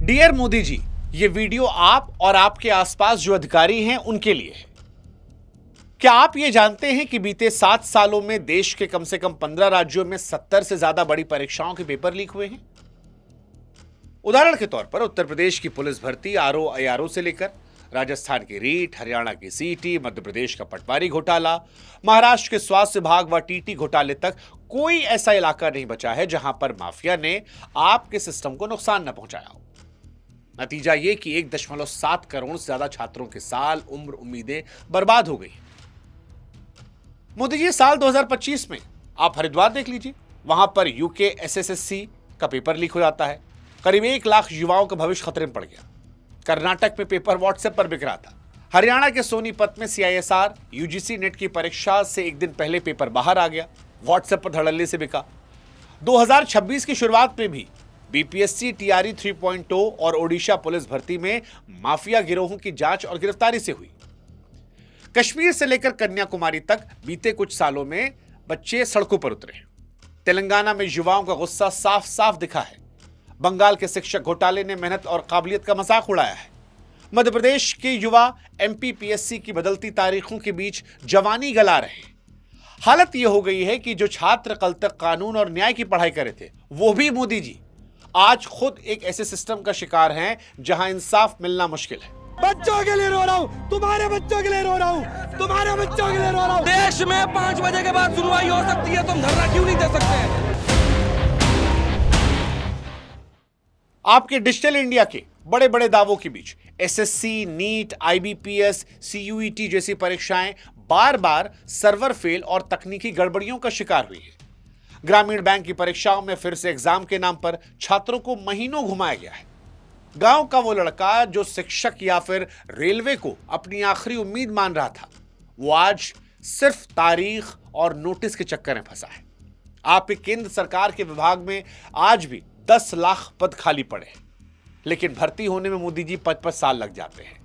Dear Modi ji, ये video आप और आपके आसपास जो अधिकारी हैं उनके लिए है। क्या आप ये जानते हैं कि बीते 7 सालों में देश के कम से कम 15 राज्यों में 70 से ज्यादा बड़ी परीक्षाओं के पेपर लीक हुए हैं? उदाहरण के तौर पर उत्तर प्रदेश की पुलिस भर्ती आरओ आईआरओ से लेकर राजस्थान की रीट, हरियाणा की सीटी, मध्य प्रदेश का पटवारी घोटाला, महाराष्ट्र के स्वास्थ्य विभाग व टीटी घोटाले तक कोई ऐसा इलाका नहीं बचा है जहां पर माफिया ने आपके सिस्टम को नुकसान न पहुंचाया हो। नतीजा यह कि 1.7 करोड़ से ज्यादा छात्रों के साल, उम्र, उम्मीदें बर्बाद हो गई। मोदी जी, साल 2025 में आप हरिद्वार देख लीजिए, वहां पर यूके एसएससी का पेपर लीक हो जाता है। करीब 1 लाख युवाओं का भविष्य खतरे में पड़ गया। कर्नाटक में पेपर व्हाट्सएप पर बिक रहा था। हरियाणा के सोनीपत में सीआईएसआर यूजीसी नेट की परीक्षा से एक दिन पहले पेपर बाहर आ गया, व्हाट्सएप पर धड़ल्ले से बिका। 2026 की शुरुआत में भी बीपीएससी टीआरई 3.0 और ओडिशा पुलिस भर्ती में माफिया गिरोहों की जांच और गिरफ्तारी से हुई। कश्मीर से लेकर कन्याकुमारी तक बीते कुछ सालों में बच्चे सड़कों पर उतरे। तेलंगाना में युवाओं का गुस्सा साफ साफ दिखा है। बंगाल के शिक्षक घोटाले ने मेहनत और काबिलियत का मजाक उड़ाया है। मध्य प्रदेश के युवा एमपीपीएससी की बदलती तारीखों के बीच जवानी गला रहे हैं। हालत यह हो गई है कि जो छात्र कल तक कानून और न्याय की पढ़ाई कर रहे थे, वो भी मोदी जी आज खुद एक ऐसे सिस्टम का शिकार हैं जहां इंसाफ मिलना मुश्किल है। बच्चों के लिए रो रहा हूँ, तुम्हारे बच्चों के लिए रो रहा हूँ, तुम्हारे बच्चों के लिए रो रहा हूँ। देश में 5 बजे के बाद सुनवाई हो सकती है, तुम धरना क्यों नहीं दे सकते? आपके डिजिटल इंडिया के बड़े बड़े दावों के बीच एसएससी, नीट, आईबीपीएस, सीयूईटी जैसी परीक्षाएं बार बार सर्वर फेल और तकनीकी गड़बड़ियों का शिकार हुई है। ग्रामीण बैंक की परीक्षाओं में फिर से एग्जाम के नाम पर छात्रों को महीनों घुमाया गया है। गांव का वो लड़का जो शिक्षक या फिर रेलवे को अपनी आखिरी उम्मीद मान रहा था, वो आज सिर्फ तारीख और नोटिस के चक्कर में फंसा है। आपके केंद्र सरकार के विभाग में आज भी 10 लाख पद खाली पड़े हैं, लेकिन भर्ती होने में मोदी जी 5-5 साल लग जाते हैं।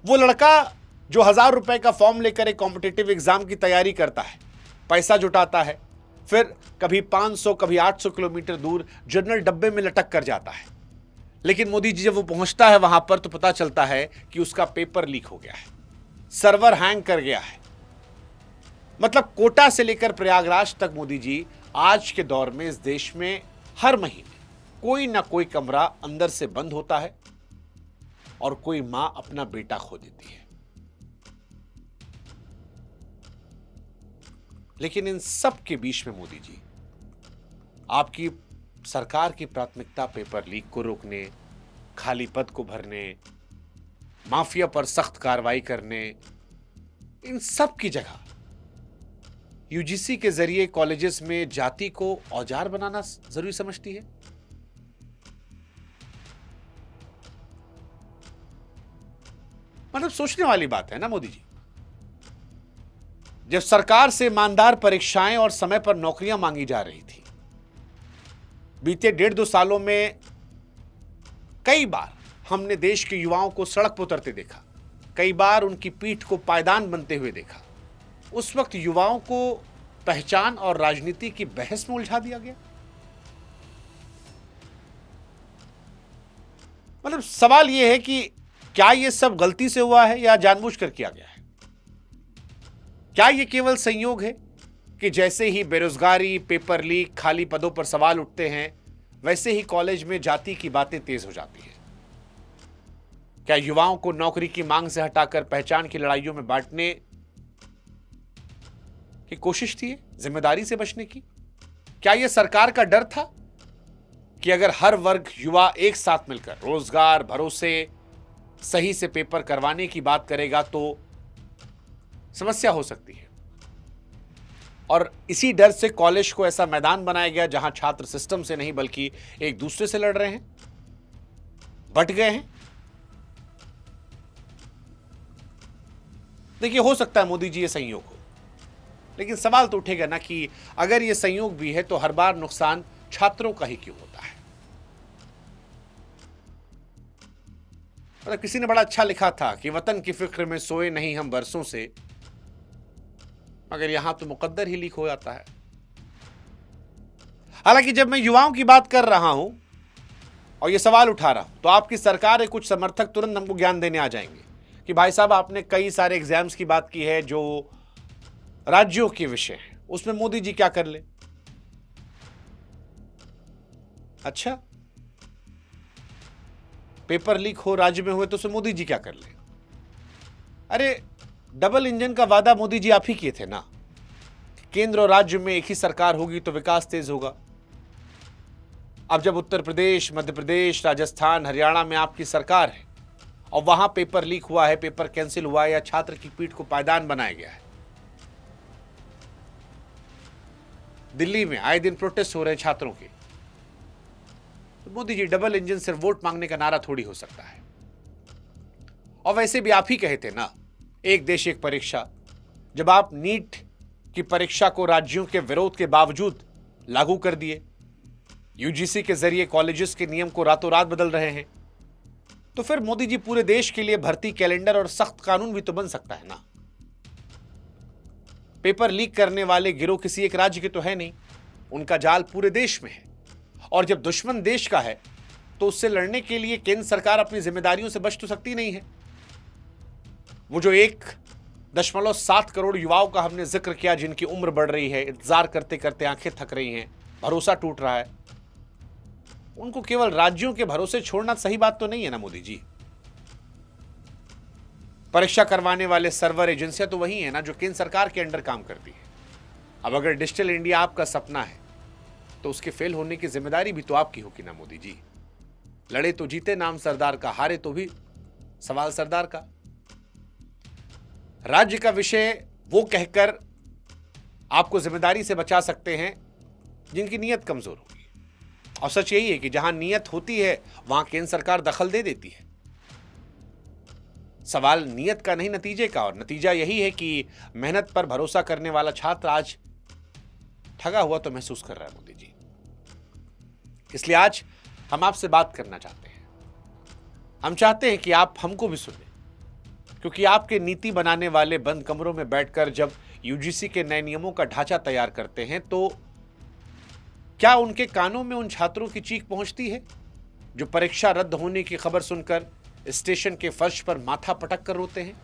वो लड़का जो 1000 रुपए का फॉर्म लेकर एक कॉम्पिटिटिव एग्जाम की तैयारी करता है, पैसा जुटाता है, फिर कभी 500 कभी 800 किलोमीटर दूर जनरल डब्बे में लटक कर जाता है। लेकिन मोदी जी जब वो पहुंचता है वहां पर तो पता चलता है कि उसका पेपर लीक हो गया है, सर्वर हैंग कर गया है। मतलब कोटा से लेकर प्रयागराज तक मोदी जी आज के दौर में इस देश में हर महीने कोई ना कोई कमरा अंदर से बंद होता है और कोई मां अपना बेटा खो देती है। लेकिन इन सब के बीच में मोदी जी, आपकी सरकार की प्राथमिकता पेपर लीक को रोकने, खाली पद को भरने, माफिया पर सख्त कार्रवाई करने, इन सब की जगह यूजीसी के जरिए कॉलेजेस में जाति को औजार बनाना जरूरी समझती है। मतलब सोचने वाली बात है ना मोदी जी। जब सरकार से ईमानदार परीक्षाएं और समय पर नौकरियां मांगी जा रही थी, बीते 1.5-2 सालों में कई बार हमने देश के युवाओं को सड़क पर उतरते देखा, कई बार उनकी पीठ को पायदान बनते हुए देखा। उस वक्त युवाओं को पहचान और राजनीति की बहस में उलझा दिया गया। मतलब सवाल यह है कि क्या यह सब गलती से हुआ है या जानबूझकर किया गया है? क्या यह केवल संयोग है कि जैसे ही बेरोजगारी, पेपर लीक, खाली पदों पर सवाल उठते हैं, वैसे ही कॉलेज में जाति की बातें तेज हो जाती है? क्या युवाओं को नौकरी की मांग से हटाकर पहचान की लड़ाइयों में बांटने की कोशिश थी, जिम्मेदारी से बचने की? क्या यह सरकार का डर था कि अगर हर वर्ग युवा एक साथ मिलकर रोजगार, भरोसे, सही से पेपर करवाने की बात करेगा तो समस्या हो सकती है? और इसी डर से कॉलेज को ऐसा मैदान बनाया गया जहां छात्र सिस्टम से नहीं बल्कि एक दूसरे से लड़ रहे हैं, बट गए हैं। देखिए, हो सकता है मोदी जी ये संयोग हो, लेकिन सवाल तो उठेगा ना कि अगर ये संयोग भी है तो हर बार नुकसान छात्रों का ही क्यों होता है? मतलब किसी ने बड़ा अच्छा लिखा था कि वतन की फिक्र में सोए नहीं हम बरसों से, मगर यहां तो मुकद्दर ही लीक हो जाता है। हालांकि जब मैं युवाओं की बात कर रहा हूं और ये सवाल उठा रहा हूं तो आपकी सरकार के कुछ समर्थक तुरंत हमको ज्ञान देने आ जाएंगे कि भाई साहब आपने कई सारे एग्जाम्स की बात की है जो राज्यों के विषय हैं, उसमें मोदी जी क्या कर ले। अच्छा, पेपर लीक हो राज्य में हुए तो उसमें मोदी जी क्या कर ले। अरे डबल इंजन का वादा मोदी जी आप ही किए थे ना, केंद्र और राज्य में एक ही सरकार होगी तो विकास तेज होगा। अब जब उत्तर प्रदेश, मध्य प्रदेश, राजस्थान, हरियाणा में आपकी सरकार है और वहां पेपर लीक हुआ है, पेपर कैंसिल हुआ है या छात्र की पीठ को पायदान बनाया गया है, दिल्ली में आए दिन प्रोटेस्ट हो रहे हैं छात्रों के, तो मोदी जी डबल इंजन सिर्फ वोट मांगने का नारा थोड़ी हो सकता है। और वैसे भी आप ही कहे थे ना, एक देश एक परीक्षा, जब आप नीट की परीक्षा को राज्यों के विरोध के बावजूद लागू कर दिए, यूजीसी के जरिए कॉलेजेस के नियम को रातों रात बदल रहे हैं, तो फिर मोदी जी पूरे देश के लिए भर्ती कैलेंडर और सख्त कानून भी तो बन सकता है ना। पेपर लीक करने वाले गिरोह किसी एक राज्य के तो है नहीं, उनका जाल पूरे देश में है। और जब दुश्मन देश का है तो उससे लड़ने के लिए केंद्र सरकार अपनी जिम्मेदारियों से बच तो सकती नहीं है। वो जो 1.7 करोड़ युवाओं का हमने जिक्र किया जिनकी उम्र बढ़ रही है, इंतजार करते करते आंखें थक रही हैं, भरोसा टूट रहा है, उनको केवल राज्यों के भरोसे छोड़ना सही बात तो नहीं है ना मोदी जी। परीक्षा करवाने वाले सर्वर एजेंसियां तो वही है ना जो केंद्र सरकार के अंडर काम करती है। अब अगर डिजिटल इंडिया आपका सपना है तो उसके फेल होने की जिम्मेदारी भी तो आपकी होगी ना मोदी जी। लड़े तो जीते नाम सरदार का, हारे तो भी सवाल सरदार का। राज्य का विषय वो कहकर आपको जिम्मेदारी से बचा सकते हैं जिनकी नीयत कमजोर होगी। और सच यही है कि जहां नीयत होती है वहां केंद्र सरकार दखल दे देती है। सवाल नीयत का नहीं नतीजे का, और नतीजा यही है कि मेहनत पर भरोसा करने वाला छात्र आज ठगा हुआ तो महसूस कर रहा है मोदी जी। इसलिए आज हम आपसे बात करना चाहते हैं। हम चाहते हैं कि आप हमको भी सुनें, क्योंकि आपके नीति बनाने वाले बंद कमरों में बैठकर जब यूजीसी के नए नियमों का ढांचा तैयार करते हैं तो क्या उनके कानों में उन छात्रों की चीख पहुंचती है जो परीक्षा रद्द होने की खबर सुनकर स्टेशन के फर्श पर माथा पटक कर रोते हैं?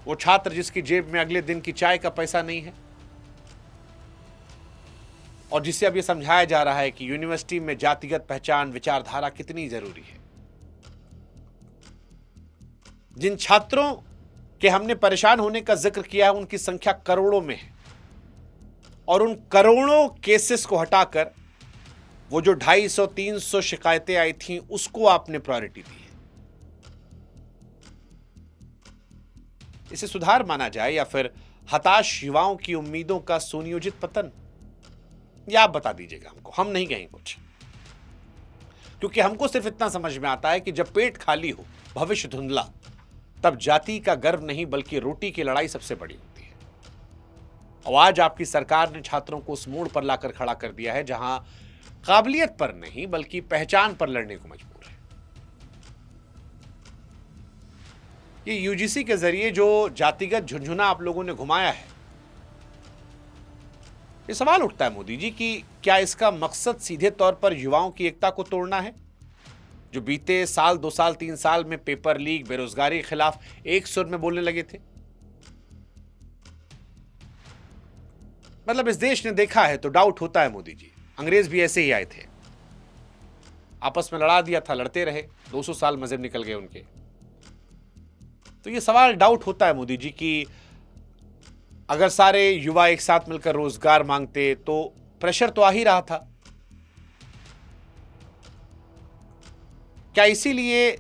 वो छात्र जिसकी जेब में अगले दिन की चाय का पैसा नहीं है और जिसे अब यह समझाया जा रहा है कि यूनिवर्सिटी में जातिगत पहचान, विचारधारा कितनी जरूरी है। जिन छात्रों के हमने परेशान होने का जिक्र किया है उनकी संख्या करोड़ों में है, और उन करोड़ों केसेस को हटाकर वो जो 250-300 शिकायतें आई थीं उसको आपने प्रायोरिटी दी है। इसे सुधार माना जाए या फिर हताश युवाओं की उम्मीदों का सुनियोजित पतन, या आप बता दीजिएगा हमको, हम नहीं कहें कुछ। क्योंकि हमको सिर्फ इतना समझ में आता है कि जब पेट खाली हो, भविष्य धुंधला, तब जाति का गर्व नहीं बल्कि रोटी की लड़ाई सबसे बड़ी होती है। और आज आपकी सरकार ने छात्रों को उस मोड़ पर लाकर खड़ा कर दिया है जहां काबिलियत पर नहीं बल्कि पहचान पर लड़ने को मजबूर है। ये यूजीसी के जरिए जो जातिगत झुंझुना आप लोगों ने घुमाया है, ये सवाल उठता है मोदी जी कि क्या इसका मकसद सीधे तौर पर युवाओं की एकता को तोड़ना है, जो बीते साल, 2 साल, 3 साल में पेपर लीक, बेरोजगारी के खिलाफ एक सुर में बोलने लगे थे? मतलब इस देश ने देखा है तो डाउट होता है मोदी जी। अंग्रेज भी ऐसे ही आए थे, आपस में लड़ा दिया था, लड़ते रहे, 200 साल मजहब निकल गए उनके। तो ये सवाल डाउट होता है मोदी जी कि अगर सारे युवा एक साथ मिलकर रोजगार मांगते तो प्रेशर तो आ ही रहा था। क्या इसीलिए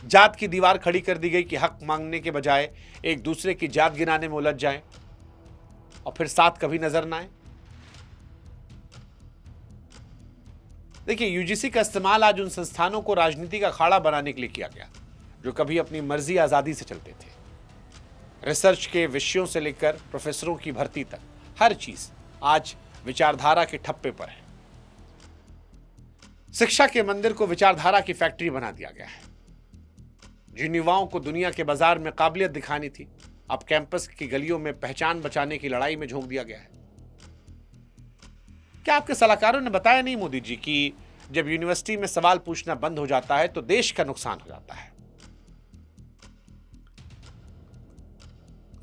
जात की दीवार खड़ी कर दी गई कि हक मांगने के बजाय एक दूसरे की जात गिनाने में उलझ जाएं और फिर साथ कभी नजर ना आए? देखिए, यूजीसी का इस्तेमाल आज उन संस्थानों को राजनीति का अखाड़ा बनाने के लिए किया गया जो कभी अपनी मर्जी आजादी से चलते थे। रिसर्च के विषयों से लेकर प्रोफेसरों की भर्ती तक हर चीज आज विचारधारा के ठप्पे पर है। शिक्षा के मंदिर को विचारधारा की फैक्ट्री बना दिया गया है। जिन युवाओं को दुनिया के बाजार में काबिलियत दिखानी थी, अब कैंपस की गलियों में पहचान बचाने की लड़ाई में झोंक दिया गया है। क्या आपके सलाहकारों ने बताया नहीं मोदी जी कि जब यूनिवर्सिटी में सवाल पूछना बंद हो जाता है तो देश का नुकसान हो जाता है।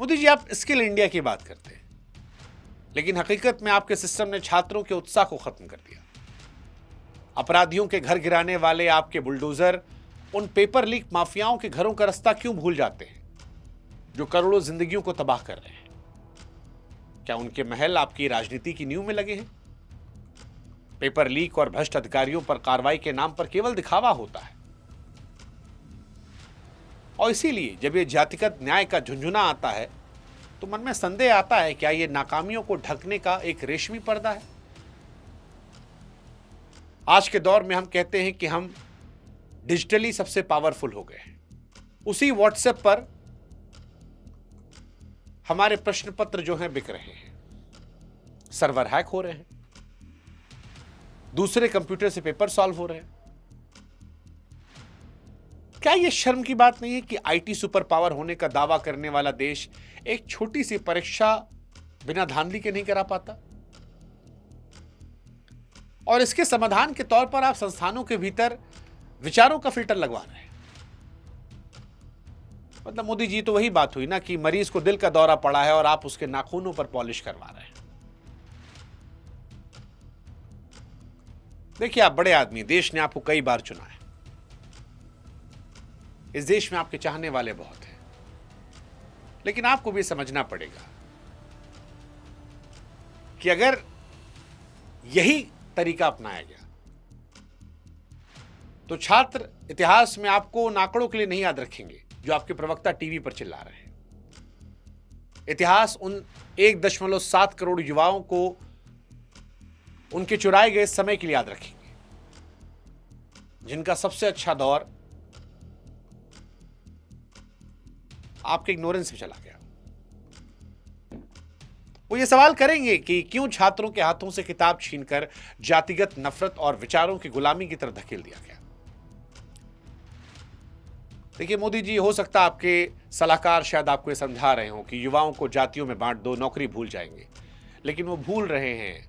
मोदी जी, आप स्किल इंडिया की बात करते हैं, लेकिन हकीकत में आपके सिस्टम ने छात्रों के उत्साह को खत्म कर दिया। अपराधियों के घर गिराने वाले आपके बुलडोजर उन पेपर लीक माफियाओं के घरों का रास्ता क्यों भूल जाते हैं जो करोड़ों जिंदगियों को तबाह कर रहे हैं? क्या उनके महल आपकी राजनीति की नींव में लगे हैं? पेपर लीक और भ्रष्ट अधिकारियों पर कार्रवाई के नाम पर केवल दिखावा होता है। और इसीलिए जब ये जातिगत न्याय का झुंझुना आता है तो मन में संदेह आता है, क्या ये नाकामियों को ढकने का एक रेशमी पर्दा है? आज के दौर में हम कहते हैं कि हम डिजिटली सबसे पावरफुल हो गए हैं। उसी व्हाट्सएप पर हमारे प्रश्न पत्र जो हैं बिक रहे हैं, सर्वर हैक हो रहे हैं, दूसरे कंप्यूटर से पेपर सॉल्व हो रहे हैं। क्या यह शर्म की बात नहीं है कि आईटी सुपर पावर होने का दावा करने वाला देश एक छोटी सी परीक्षा बिना धांधली के नहीं करा पाता? और इसके समाधान के तौर पर आप संस्थानों के भीतर विचारों का फिल्टर लगवा रहे हैं। मतलब मोदी जी, तो वही बात हुई ना कि मरीज को दिल का दौरा पड़ा है और आप उसके नाखूनों पर पॉलिश करवा रहे हैं। देखिए, आप बड़े आदमी, देश ने आपको कई बार चुना है, इस देश में आपके चाहने वाले बहुत हैं, लेकिन आपको भी समझना पड़ेगा कि अगर यही तरीका अपनाया गया तो छात्र इतिहास में आपको उन आंकड़ों के लिए नहीं याद रखेंगे जो आपके प्रवक्ता टीवी पर चिल्ला रहे हैं। इतिहास उन 1.7 करोड़ युवाओं को उनके चुराए गए समय के लिए याद रखेंगे, जिनका सबसे अच्छा दौर आपके इग्नोरेंस में चला गया। वो ये सवाल करेंगे कि क्यों छात्रों के हाथों से किताब छीनकर जातिगत नफरत और विचारों की गुलामी की तरफ धकेल दिया गया। देखिए मोदी जी, हो सकता है आपके सलाहकार शायद आपको ये समझा रहे हो कि युवाओं को जातियों में बांट दो, नौकरी भूल जाएंगे, लेकिन वो भूल रहे हैं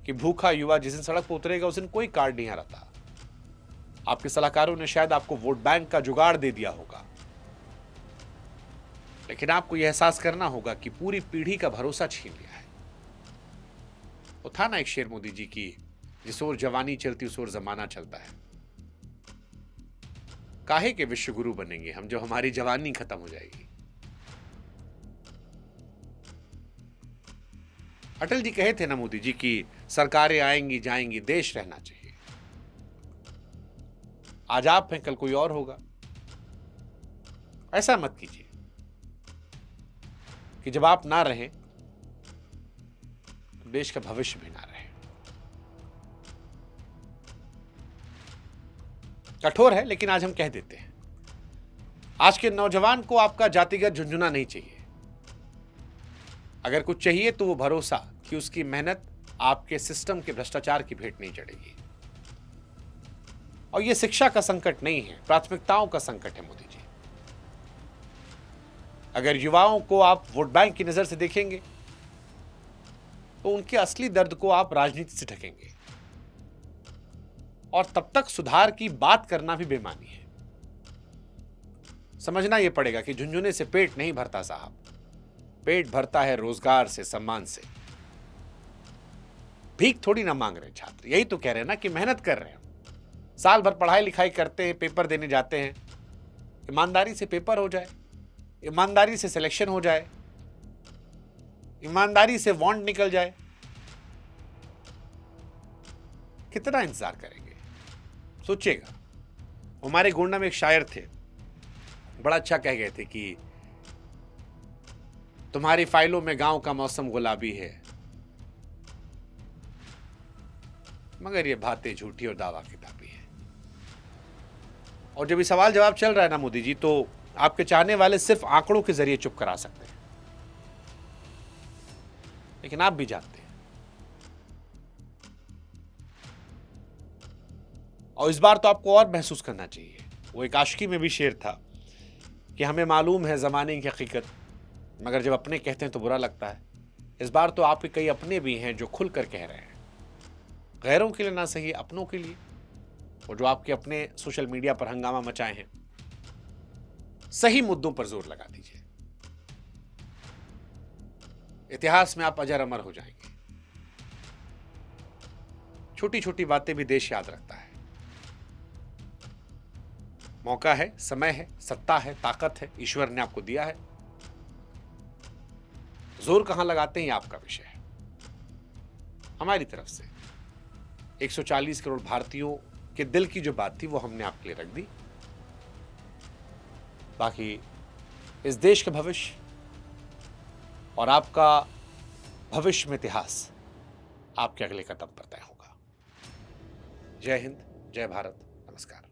कि भूखा युवा जिस दिन सड़क पर उतरेगा उस दिन कोई कार्ड नहीं हराता। आपके सलाहकारों ने शायद आपको वोट बैंक का जुगाड़ दे दिया होगा, लेकिन आपको यह एहसास करना होगा कि पूरी पीढ़ी का भरोसा छीन लिया है। वो था ना एक शेर मोदी जी की, जिस ओर जवानी चलती उस ओर जमाना चलता है। काहे के विश्व गुरु बनेंगे हम जो हमारी जवानी खत्म हो जाएगी। अटल जी कहे थे ना मोदी जी की सरकारें आएंगी जाएंगी, देश रहना चाहिए। आज आप हैं, कल कोई और होगा। ऐसा मत कीजिए कि जब आप ना रहें तो देश का भविष्य भी ना रहे। कठोर है, लेकिन आज हम कह देते हैं, आज के नौजवान को आपका जातिगत झुंझुना नहीं चाहिए। अगर कुछ चाहिए तो वो भरोसा कि उसकी मेहनत आपके सिस्टम के भ्रष्टाचार की भेंट नहीं चढ़ेगी। और ये शिक्षा का संकट नहीं है, प्राथमिकताओं का संकट है मोदी जी। अगर युवाओं को आप वोट बैंक की नजर से देखेंगे तो उनके असली दर्द को आप राजनीति से ढकेंगे, और तब तक सुधार की बात करना भी बेमानी है। समझना यह पड़ेगा कि झुंझुने से पेट नहीं भरता साहब, पेट भरता है रोजगार से, सम्मान से। भीख थोड़ी ना मांग रहे छात्र, यही तो कह रहे हैं ना कि मेहनत कर रहे हैं, साल भर पढ़ाई लिखाई करते हैं, पेपर देने जाते हैं। ईमानदारी से पेपर हो जाए, ईमानदारी से सिलेक्शन हो जाए, ईमानदारी से वांट निकल जाए, कितना इंतजार करेंगे? सोचिएगा। हमारे गोंडा में एक शायर थे, बड़ा अच्छा कह गए थे कि तुम्हारी फाइलों में गांव का मौसम गुलाबी है, मगर ये बातें झूठी और दावा किताबी है। और जब ये सवाल जवाब चल रहा है ना मोदी जी, तो आपके चाहने वाले सिर्फ आंकड़ों के जरिए चुप करा सकते हैं, लेकिन आप भी जानते हैं। और इस बार तो आपको और महसूस करना चाहिए। वो एक आशिकी में भी शेर था कि हमें मालूम है ज़माने की हकीकत, मगर जब अपने कहते हैं तो बुरा लगता है। इस बार तो आपके कई अपने भी हैं जो खुलकर कह रहे हैं गैरों के लिए ना सही, अपनों के लिए, और जो आपके अपने सोशल मीडिया पर हंगामा मचाए हैं, सही मुद्दों पर जोर लगा दीजिए। इतिहास में आप अजर अमर हो जाएंगे। छोटी छोटी बातें भी देश याद रखता है। मौका है, समय है, सत्ता है, ताकत है, ईश्वर ने आपको दिया है। जोर कहां लगाते हैं ये आपका विषय है। हमारी तरफ से 140 करोड़ भारतीयों के दिल की जो बात थी वो हमने आपके लिए रख दी। बाकी इस देश का भविष्य और आपका भविष्य में इतिहास आपके अगले कदम पर तय होगा। जय हिंद, जय भारत, नमस्कार।